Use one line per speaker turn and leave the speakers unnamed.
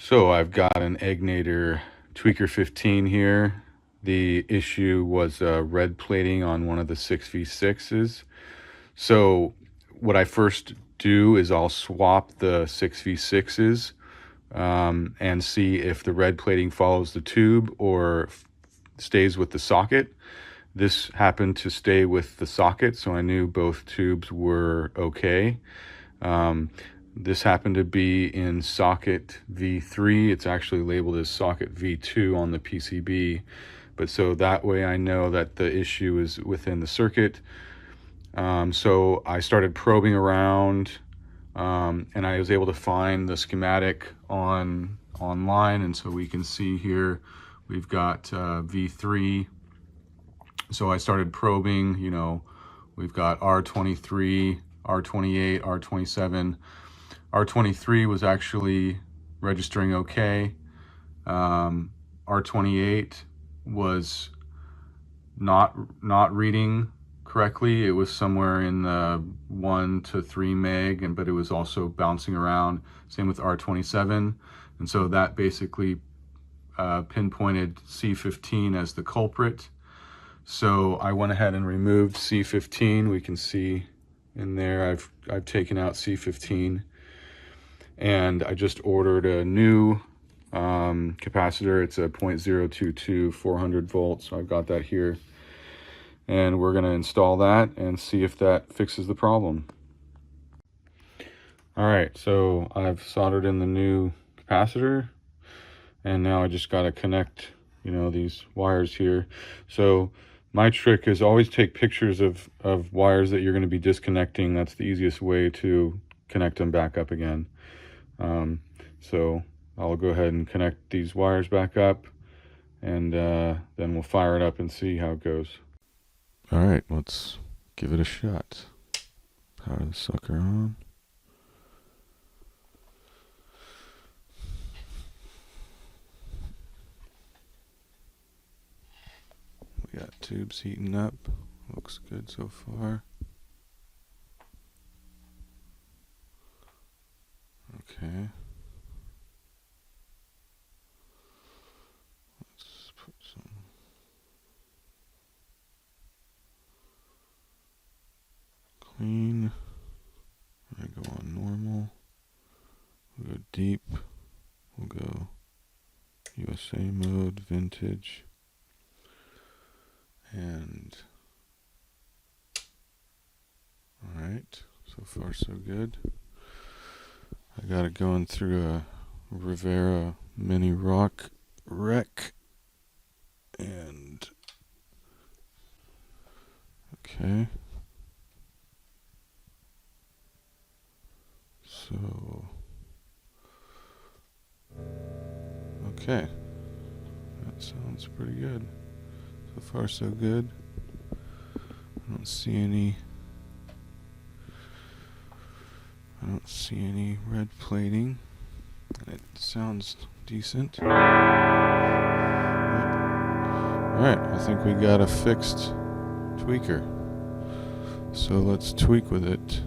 So I've got an Egnater Tweaker15 here. The issue was red plating on one of the 6v6s. So what I first do is I'll swap the 6v6s and see if the red plating follows the tube or stays with the socket. This happened to stay with the socket, so I knew both tubes were okay. This happened to be in socket V3. It's actually labeled as socket V2 on the PCB, but so that way I know that the issue is within the circuit. So I started probing around, and I was able to find the schematic online, and so we can see here we've got V3. So I started probing, we've got R23, R28, R27. R23 was actually registering okay. R28 was not reading correctly. It was somewhere in the 1 to 3 meg, but it was also bouncing around. Same with R27. And so that basically pinpointed C15 as the culprit. So I went ahead and removed C15. We can see in there I've taken out C15, and I just ordered a new capacitor. It's a 0.022 400 volts. So I've got that here, and we're going to install that and see if that fixes the problem. All right, so I've soldered in the new capacitor, and now I just got to connect these wires here. So my trick is always take pictures of wires that you're going to be disconnecting. That's the easiest way to connect them back up again. So I'll go ahead and connect these wires back up, and then we'll fire it up and see how it goes.
All right, let's give it a shot. Power the sucker on. We got tubes heating up. Looks good so far. Okay. Let's put some clean. I go on normal. We'll go deep. We'll go USA mode, vintage. And all right, so far so good. I got it going through a Rivera mini rock wreck, and okay, so okay, that sounds pretty good. So far so good. I don't see any red plating. It sounds decent. Alright, I think we got a fixed tweaker. So let's tweak with it.